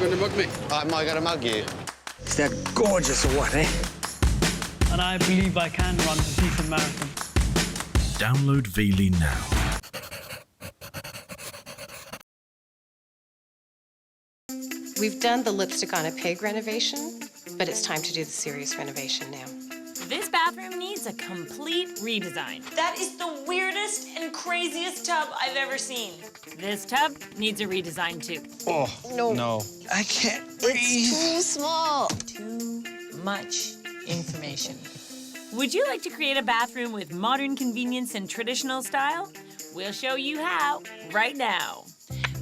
trying to mug me? Am I gonna mug you? Is that gorgeous or what, eh? And I believe I can run a decent marathon. Download Veely now. We've done the lipstick on a pig renovation, but it's time to do the serious renovation now. This bathroom needs a complete redesign. That is the weirdest and craziest tub I've ever seen. This tub needs a redesign too. Oh, no. I can't breathe. Too small. Too much information. Would you like to create a bathroom with modern convenience and traditional style? We'll show you how right now.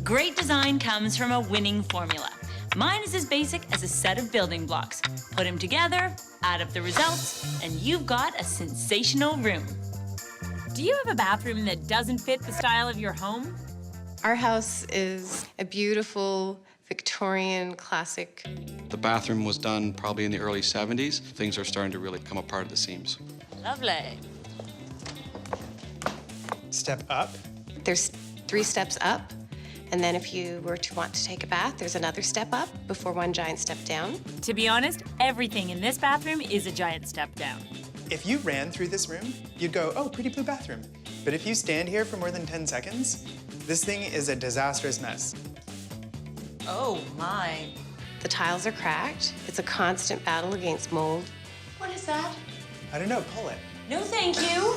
Great design comes from a winning formula. Mine is as basic as a set of building blocks. Put them together, add up the results, and you've got a sensational room. Do you have a bathroom that doesn't fit the style of your home? Our house is a beautiful Victorian classic. The bathroom was done probably in the early 70s. Things are starting to really come apart at the seams. Lovely. Step up. There's 3 steps up, and then if you were to want to take a bath, there's another step up before one giant step down. To be honest, everything in this bathroom is a giant step down. If you ran through this room, you'd go, oh, pretty blue bathroom. But if you stand here for more than 10 seconds, this thing is a disastrous mess. Oh my. The tiles are cracked. It's a constant battle against mold. What is that? I don't know, pull it. No, thank you.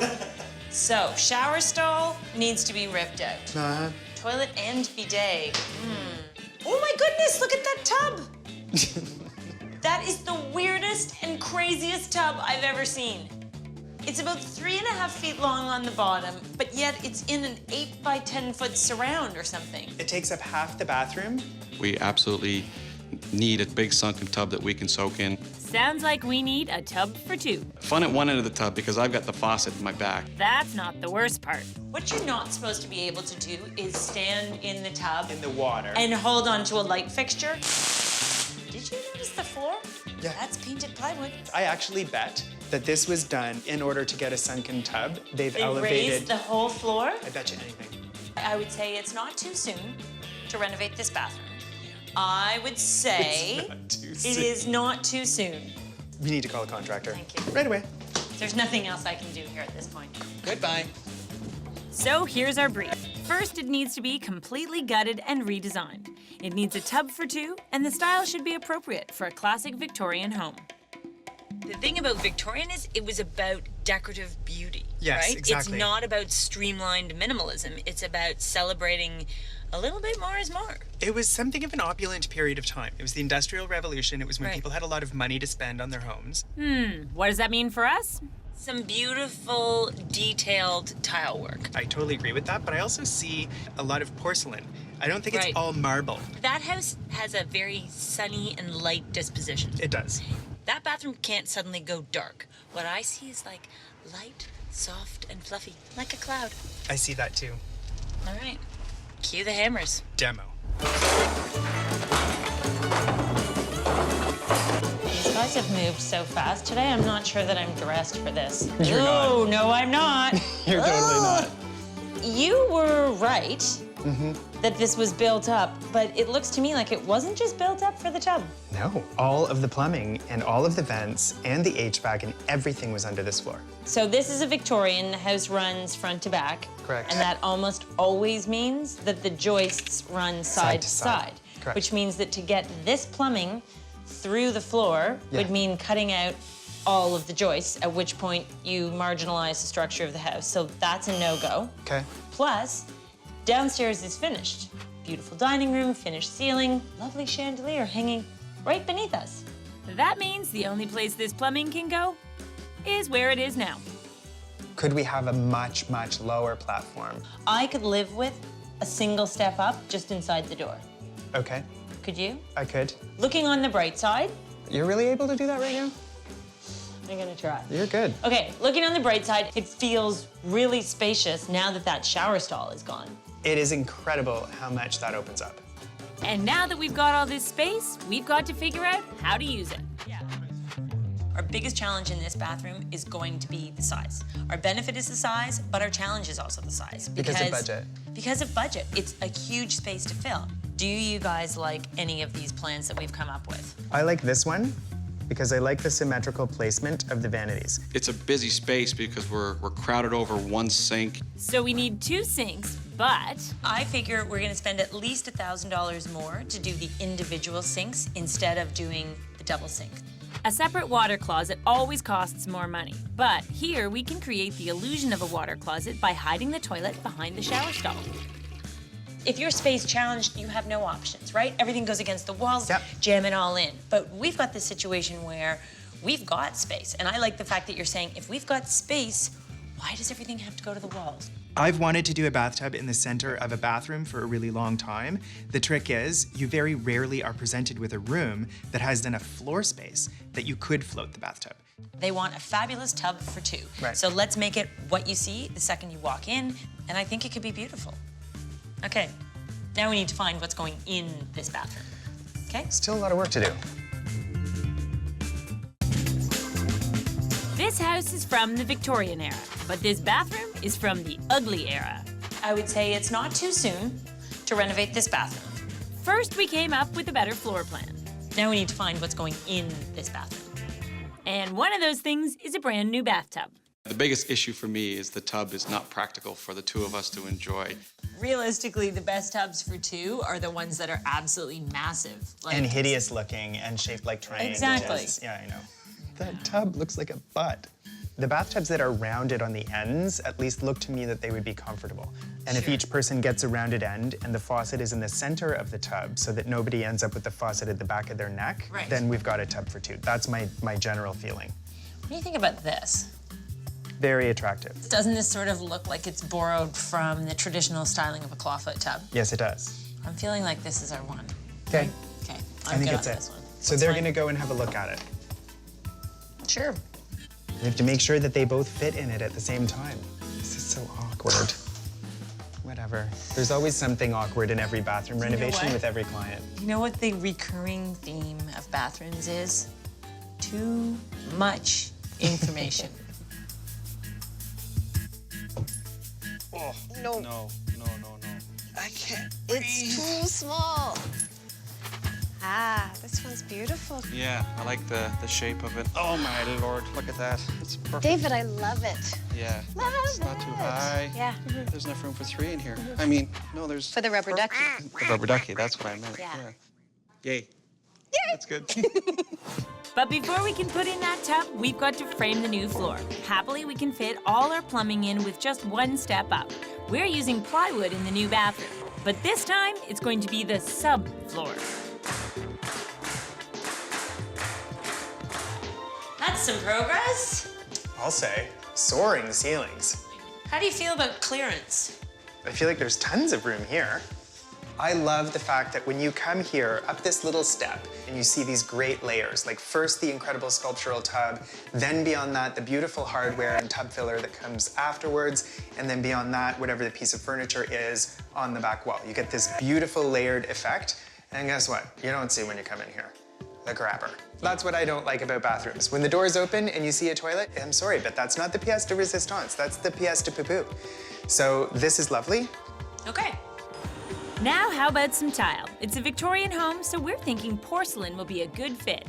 So, shower stall needs to be ripped out. Uh-huh. Toilet and bidet. Oh my goodness, look at that tub. That is the weirdest and craziest tub I've ever seen. It's about 3.5 feet long on the bottom, but yet it's in an 8 by 10 foot surround or something. It takes up half the bathroom. We absolutely need a big sunken tub that we can soak in. Sounds like we need a tub for 2. Fun at one end of the tub because I've got the faucet in my back. That's not the worst part. What you're not supposed to be able to do is stand in the tub In the water. and hold on to a light fixture. Did you notice the floor? Yeah. That's painted plywood. I actually bet that this was done in order to get a sunken tub. They've They elevated. raised the whole floor. I bet you anything. I would say it's not too soon to renovate this bathroom. I would say It's not too it soon. is not too soon. We need to call a contractor. Thank you. Right away. There's nothing else I can do here at this point. Goodbye. So here's our brief. First, it needs to be completely gutted and redesigned. It needs a tub for 2, and the style should be appropriate for a classic Victorian home. The thing about Victorian is it was about decorative beauty, Yes, right? exactly. It's not about streamlined minimalism. It's about celebrating a little bit more is more. It was something of an opulent period of time. It was the Industrial Revolution. It was when Right. people had a lot of money to spend on their homes. What does that mean for us? Some beautiful, detailed tile work. I totally agree with that, but I also see a lot of porcelain. I don't think it's Right. all marble. That house has a very sunny and light disposition. It does. That bathroom can't suddenly go dark. What I see is like light, soft, and fluffy, like a cloud. I see that too. All right, cue the hammers. Demo. These guys have moved so fast today, I'm not sure that I'm dressed for this. You're Oh, not. no, I'm not. You're totally not. You were right that this was built up, but it looks to me like it wasn't just built up for the tub. No, all of the plumbing and all of the vents and the HVAC and everything was under this floor. So this is a Victorian. The house runs front to back. Correct. And that almost always means that the joists run side to to side. side. Correct. Which means that to get this plumbing through the floor Yeah. would mean cutting out all of the joists, at which point you marginalize the structure of the house. So that's a no-go. Okay. Plus, downstairs is finished. Beautiful dining room, finished ceiling, lovely chandelier hanging right beneath us. That means the only place this plumbing can go is where it is now. Could we have a much, much lower platform? I could live with a single step up just inside the door. Okay, Could you? I could. Looking on the bright side, You're really able to do that right now? I'm gonna try. You're good. Okay, looking on the bright side, it feels really spacious now that that shower stall is gone. It is incredible how much that opens up. And now that we've got all this space, we've got to figure out how to use it. Our biggest challenge in this bathroom is going to be the size. Our benefit is the size, but our challenge is also the size. Because of budget. Because of budget. It's a huge space to fill. Do you guys like any of these plans that we've come up with? I like this one because I like the symmetrical placement of the vanities. It's a busy space because we're crowded over one sink. So we need 2 sinks, but I figure we're gonna spend at least $1,000 more to do the individual sinks instead of doing the double sink. A separate water closet always costs more money, but here we can create the illusion of a water closet by hiding the toilet behind the shower stall. If you're space challenged, you have no options, right? Everything goes against the walls, Yep. jam it all in. But we've got this situation where we've got space, and I like the fact that you're saying, if we've got space, why does everything have to go to the walls? I've wanted to do a bathtub in the center of a bathroom for a really long time. The trick is, you very rarely are presented with a room that has enough floor space that you could float the bathtub. They want a fabulous tub for 2. Right. So let's make it what you see the second you walk in, and I think it could be beautiful. Okay, now we need to find what's going in this bathroom. Okay? Still a lot of work to do. This house is from the Victorian era, but this bathroom is from the ugly era. I would say it's not too soon to renovate this bathroom. First, we came up with a better floor plan. Now we need to find what's going in this bathroom. And one of those things is a brand new bathtub. The biggest issue for me is the tub is not practical for the 2 of us to enjoy. Realistically, the best tubs for 2 are the ones that are absolutely massive. And hideous looking and shaped like triangles. Exactly. Yeah, I know. That tub looks like a butt. The bathtubs that are rounded on the ends at least look to me that they would be comfortable. And if each person gets a rounded end and the faucet is in the center of the tub so that nobody ends up with the faucet at the back of their neck, Right. then we've got a tub for 2. That's my general feeling. What do you think about this? Very attractive. Doesn't this sort of look like it's borrowed from the traditional styling of a clawfoot tub? Yes, it does. I'm feeling like this is our one. Okay. Okay, I I'm think good it's on it. this one. So they're gonna go and have a look at it. Sure. You have to make sure that they both fit in it at the same time. This is so awkward. Whatever. There's always something awkward in every bathroom renovation what? with every client. You know what the recurring theme of bathrooms is? Too much information. Oh, No. no. I can't It's too small. Ah, this one's beautiful. Yeah, I like the shape of it. Oh my Lord, look at that. It's perfect. David, I love it. Yeah. Love It's not too it. high. Yeah. There's enough room for 3 in here. I mean, no, there's... For the rubber ducky. The rubber ducky, that's what I meant. Yeah. Yay. That's good. But before we can put in that tub, we've got to frame the new floor. Happily, we can fit all our plumbing in with just 1 step up. We're using plywood in the new bathroom, but this time it's going to be the subfloor. That's some progress. I'll say, soaring ceilings. How do you feel about clearance? I feel like there's tons of room here. I love the fact that when you come here up this little step and you see these great layers, like first the incredible sculptural tub, then beyond that, the beautiful hardware and tub filler that comes afterwards, and then beyond that, whatever the piece of furniture is on the back wall. You get this beautiful layered effect, and guess what? You don't see when you come in here. The grabber. That's what I don't like about bathrooms. When the doors open and you see a toilet, I'm sorry, but that's not the pièce de résistance. That's the pièce de poo-poo. So this is lovely. Okay. Now, how about some tile? It's a Victorian home, so we're thinking porcelain will be a good fit.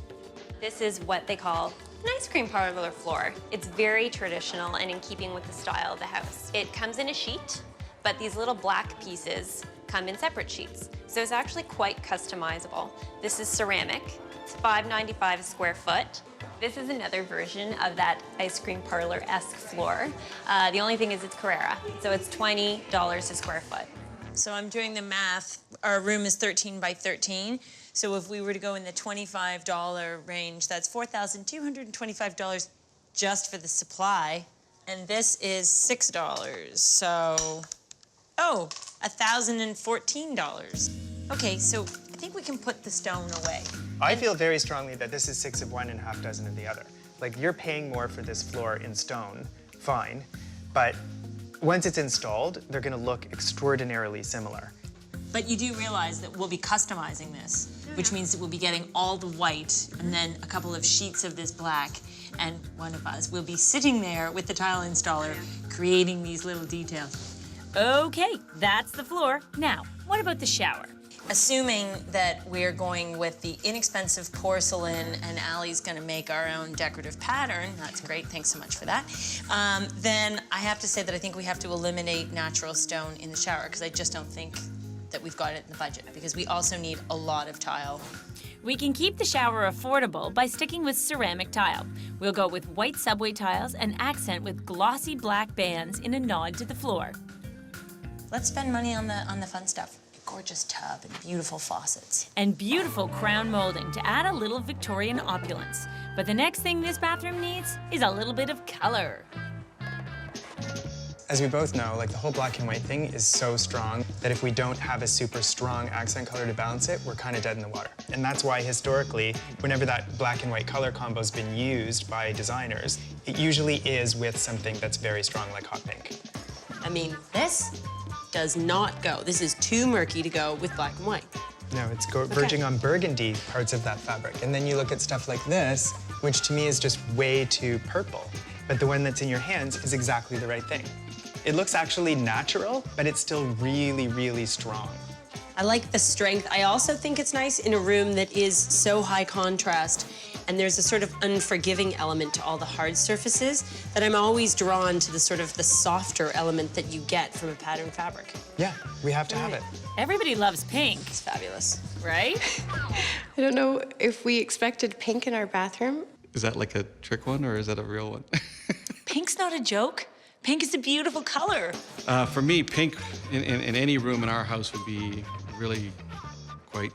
This is what they call an ice cream parlor floor. It's very traditional and in keeping with the style of the house. It comes in a sheet, but these little black pieces come in separate sheets. So it's actually quite customizable. This is ceramic. It's $5.95 a square foot. This is another version of that ice cream parlor-esque floor. The only thing is it's Carrera, so it's $20 a square foot. So I'm doing the math. Our room is 13 by 13. So if we were to go in the $25 range, that's $4,225 just for the supply. And this is $6. So, oh, $1,014. Okay, so I think we can put the stone away. I feel very strongly that this is 6 of one and half dozen of the other. Like, you're paying more for this floor in stone, fine, but once it's installed, they're gonna look extraordinarily similar. But you do realize that we'll be customizing this, which means that we'll be getting all the white and then a couple of sheets of this black, and one of us will be sitting there with the tile installer creating these little details. Okay, that's the floor. Now, what about the shower? assuming that we're going with the inexpensive porcelain and Allie's gonna make our own decorative pattern, that's great, thanks so much for that, then I have to say that I think we have to eliminate natural stone in the shower because I just don't think that we've got it in the budget because we also need a lot of tile. We can keep the shower affordable by sticking with ceramic tile. We'll go with white subway tiles and accent with glossy black bands in a nod to the floor. Let's spend money on the fun stuff. A gorgeous tub and beautiful faucets. And beautiful crown molding to add a little Victorian opulence. But the next thing this bathroom needs is a little bit of color. As we both know, like the whole black and white thing is so strong that if we don't have a super strong accent color to balance it, we're kind of dead in the water. And that's why historically, whenever that black and white color combo's been used by designers, it usually is with something that's very strong like hot pink. I mean, this does not go. This is too murky to go with black and white. No, it's verging on burgundy parts of that fabric. And then you look at stuff like this, which to me is just way too purple. But the one that's in your hands is exactly the right thing. It looks actually natural, but it's still really, really strong. I like the strength. I also think it's nice in a room that is so high contrast and there's a sort of unforgiving element to all the hard surfaces that I'm always drawn to the sort of the softer element that you get from a patterned fabric. Yeah, we have to have it. Everybody loves pink. It's fabulous. Right? I don't know if we expected pink in our bathroom. Is that like a trick one or is that a real one? Pink's not a joke. Pink is a beautiful color. For me, pink in any room in our house would be really quite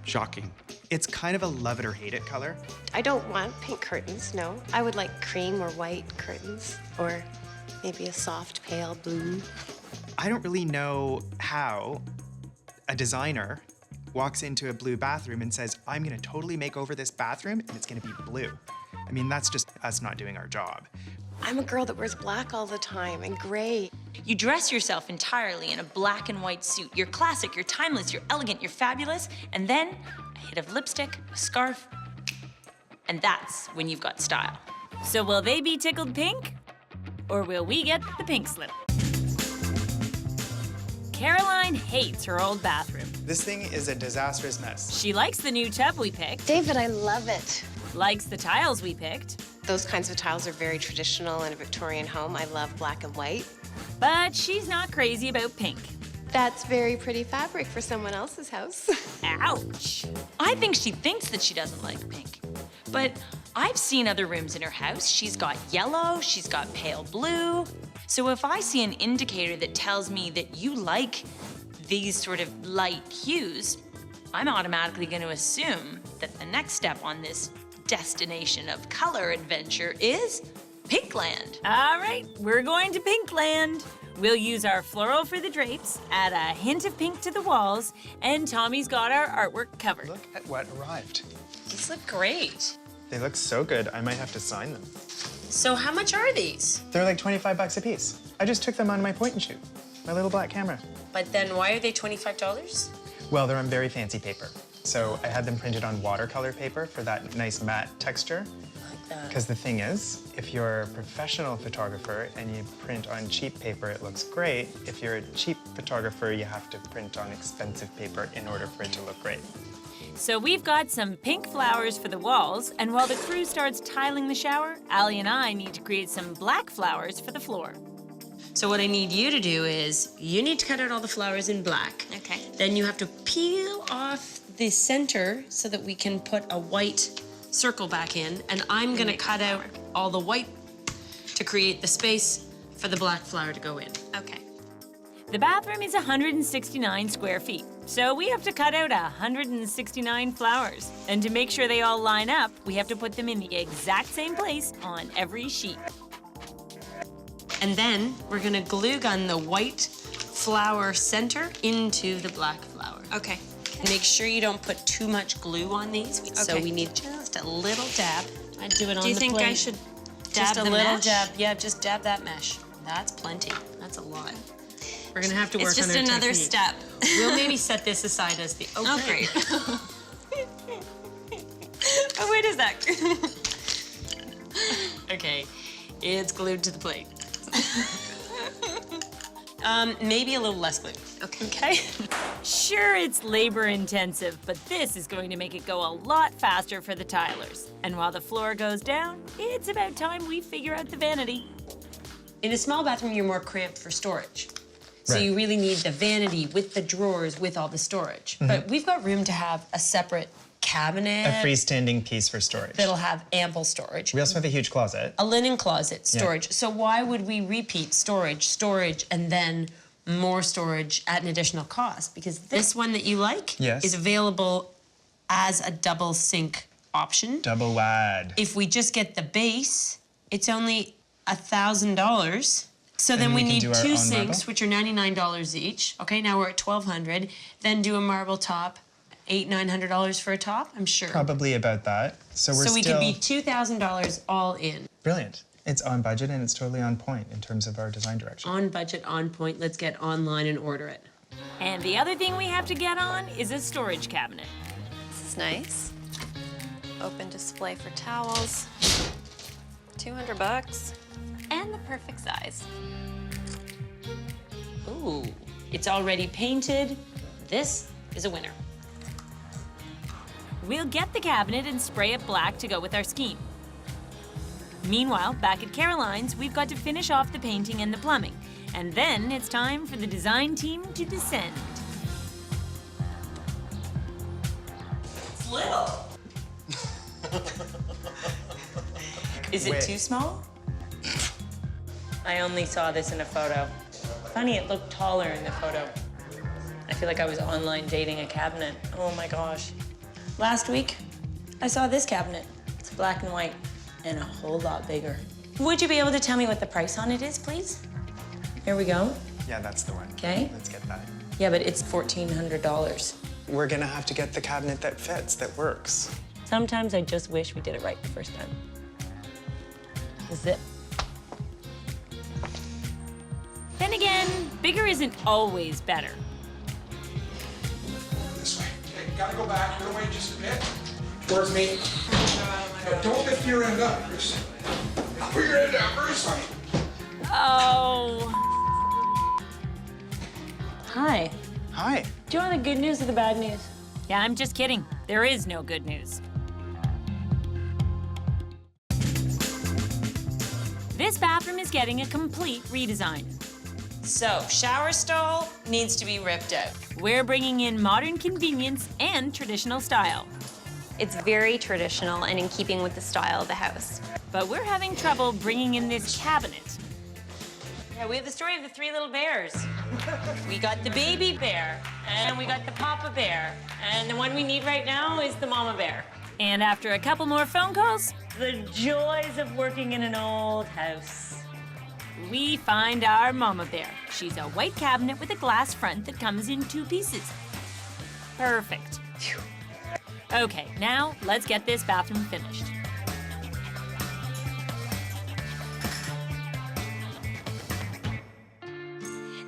shocking. It's kind of a love it or hate it color. I don't want pink curtains, no. I would like cream or white curtains, or maybe a soft pale blue. I don't really know how a designer walks into a blue bathroom and says, I'm gonna totally make over this bathroom and it's gonna be blue. I mean, that's just us not doing our job. I'm a girl that wears black all the time and gray. You dress yourself entirely in a black and white suit. You're classic, you're timeless, you're elegant, you're fabulous, and then a hit of lipstick, a scarf, and that's when you've got style. So will they be tickled pink? Or will we get the pink slip? Caroline hates her old bathroom. This thing is a disastrous mess. She likes the new tub we picked. David, I love it. Likes the tiles we picked. Those kinds of tiles are very traditional in a Victorian home. I love black and white. But she's not crazy about pink. That's very pretty fabric for someone else's house. Ouch. I think she thinks that she doesn't like pink. But I've seen other rooms in her house. She's got yellow, she's got pale blue. So if I see an indicator that tells me that you like these sort of light hues, I'm automatically going to assume that the next step on this destination of color adventure is Pinkland. All right, we're going to Pinkland. We'll use our floral for the drapes, add a hint of pink to the walls, and Tommy's got our artwork covered. Look at what arrived. These look great. They look so good, I might have to sign them. So how much are these? They're like 25 bucks a piece. I just took them on my point and shoot, my little black camera. But then why are they $25? Well, they're on very fancy paper. So I had them printed on watercolor paper for that nice matte texture. Because the thing is, if you're a professional photographer and you print on cheap paper, it looks great. If you're a cheap photographer, you have to print on expensive paper in order for it to look great. So we've got some pink flowers for the walls, and while the crew starts tiling the shower, Allie and I need to create some black flowers for the floor. So what I need you to do is, you need to cut out all the flowers in black. Okay. Then you have to peel off the center so that we can put a white circle back in, and I'm gonna cut out all the white to create the space for the black flower to go in. Okay. The bathroom is 169 square feet, so we have to cut out 169 flowers. And to make sure they all line up, we have to put them in the exact same place on every sheet. And then we're gonna glue gun the white flower center into the black flower. Okay. Make sure you don't put too much glue on these. So we need just a little dab. I do it on the plate. Do you think I should dab just a the little mesh? dab? Yeah, just dab that mesh. That's plenty. That's a lot. We're gonna have to work It's just on our another technique. step. We'll maybe set this aside as the Oh, great. Oh, wait a sec. Okay, it's glued to the plate. Maybe a little less glue. Okay. Sure, it's labor intensive, but this is going to make it go a lot faster for the tilers. And while the floor goes down, it's about time we figure out the vanity. In a small bathroom, you're more cramped for storage. So Right. you really need the vanity with the drawers with all the storage. But we've got room to have a separate cabinet. A freestanding piece for storage. That'll have ample storage. We also have a huge closet. A linen closet, Yeah. storage. So why would we repeat storage, and then more storage at an additional cost? Because this one that you like Yes. is available as a double sink option. Double wide. If we just get the base, it's only $1,000. So then And we we can need do our two own sinks, marble? which are $99 each. Okay, now we're at $1,200. Then do a marble top, $800-900 for a top, I'm sure. Probably about that. So we're So we still could be $2,000 all in. brilliant. It's on budget and it's totally on point in terms of our design direction. On budget, on point. Let's get online and order it. And the other thing we have to get on is a storage cabinet. This is nice. Open display for towels. $200. And the perfect size. Ooh, it's already painted. This is a winner. We'll get the cabinet and spray it black to go with our scheme. Meanwhile, back at Caroline's, we've got to finish off the painting and the plumbing. And then it's time for the design team to descend. It's little. Is it Wait. too small? I only saw this in a photo. Funny, it looked taller in the photo. I feel like I was online dating a cabinet. Oh my gosh. Last week, I saw this cabinet. It's black and white and a whole lot bigger. Would you be able to tell me what the price on it is, please? Here we go. Yeah, that's the one. Okay. Let's get that. Yeah, but it's $1,400. We're gonna have to get the cabinet that fits, that works. Sometimes I just wish we did it right the first time. Zip. Then again, bigger isn't always better. This way. Okay, gotta go back. You're gonna wait just a bit. Towards me. Now, don't lift your end up, Bruce. Put your end down, Bruce. Oh. Hi. Hi. Do you want the good news or the bad news? Yeah, I'm just kidding. There is no good news. This bathroom is getting a complete redesign. So, shower stall needs to be ripped out. We're bringing in modern convenience and traditional style. It's very traditional and in keeping with the style of the house. But we're having trouble bringing in this cabinet. Yeah, we have the story of the three little bears. We got the baby bear, and we got the papa bear, and the one we need right now is the mama bear. And after a couple more phone calls, The joys of working in an old house. we find our mama bear. She's a white cabinet with a glass front that comes in 2 pieces. Perfect. Phew. Okay, now let's get this bathroom finished.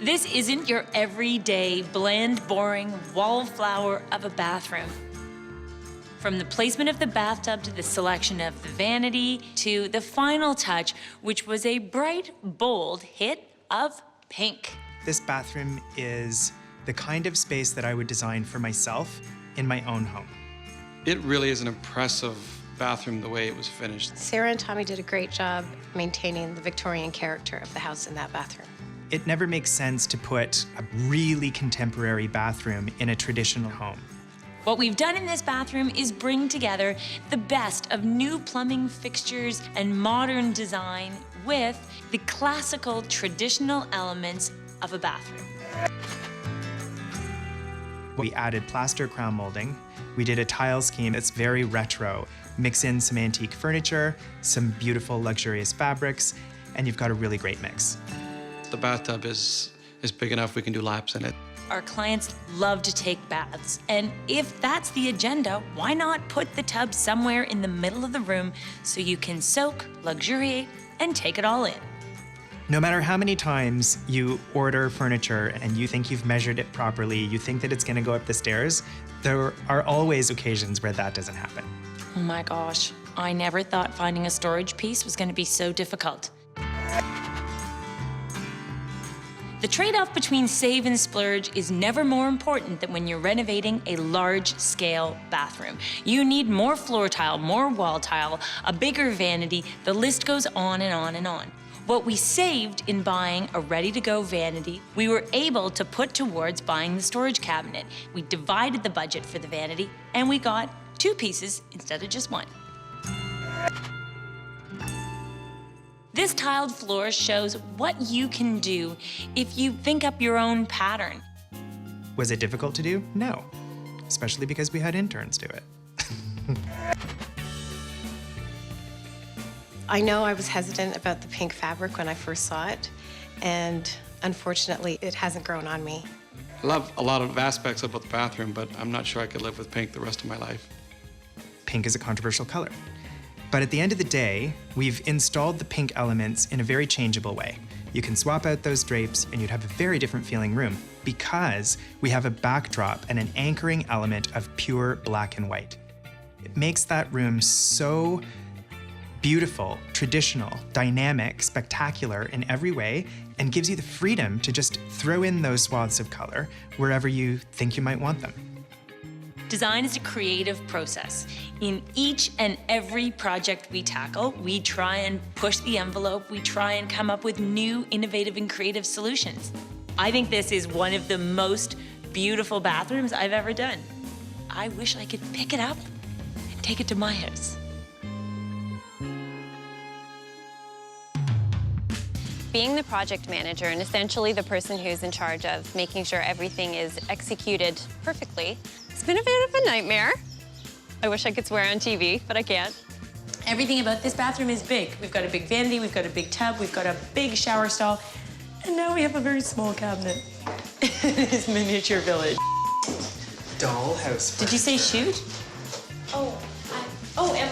This isn't your everyday, bland, boring wallflower of a bathroom. From the placement of the bathtub to the selection of the vanity to the final touch, which was a bright, bold hit of pink. This bathroom is the kind of space that I would design for myself in my own home. It really is an impressive bathroom the way it was finished. Sarah and Tommy did a great job maintaining the Victorian character of the house in that bathroom. It never makes sense to put a really contemporary bathroom in a traditional home. What we've done in this bathroom is bring together the best of new plumbing fixtures and modern design with the classical, traditional elements of a bathroom. We added plaster crown molding. We did a tile scheme that's very retro. Mix in some antique furniture, some beautiful luxurious fabrics, and you've got a really great mix. The bathtub is big enough we can do laps in it. Our clients love to take baths, and if that's the agenda, why not put the tub somewhere in the middle of the room so you can soak, luxuriate, and take it all in? No matter how many times you order furniture and you think you've measured it properly, you think that it's gonna go up the stairs, there are always occasions where that doesn't happen. Oh my gosh, I never thought finding a storage piece was going to be so difficult. The trade-off between save and splurge is never more important than when you're renovating a large-scale bathroom. You need more floor tile, more wall tile, a bigger vanity, the list goes on and on and on. What we saved in buying a ready-to-go vanity, we were able to put towards buying the storage cabinet. We divided the budget for the vanity, and we got 2 pieces instead of just 1. This tiled floor shows what you can do if you think up your own pattern. Was it difficult to do? No, especially because we had interns do it. I know I was hesitant about the pink fabric when I first saw it, and unfortunately, it hasn't grown on me. I love a lot of aspects about the bathroom, but I'm not sure I could live with pink the rest of my life. Pink is a controversial color. But at the end of the day, we've installed the pink elements in a very changeable way. You can swap out those drapes and you'd have a very different feeling room because we have a backdrop and an anchoring element of pure black and white. It makes that room so beautiful, traditional, dynamic, spectacular in every way, and gives you the freedom to just throw in those swaths of color wherever you think you might want them. Design is a creative process. In each and every project we tackle, we try and push the envelope, we try and come up with new, innovative, and creative solutions. I think this is one of the most beautiful bathrooms I've ever done. I wish I could pick it up and take it to my house. Being the project manager and essentially the person who's in charge of making sure everything is executed perfectly, it's been a bit of a nightmare. I wish I could swear on TV, but I can't. Everything about this bathroom is big. We've got a big vanity, we've got a big tub, we've got a big shower stall, and now we have a very small cabinet. This miniature village. Dollhouse. Did you say shoot? Okay.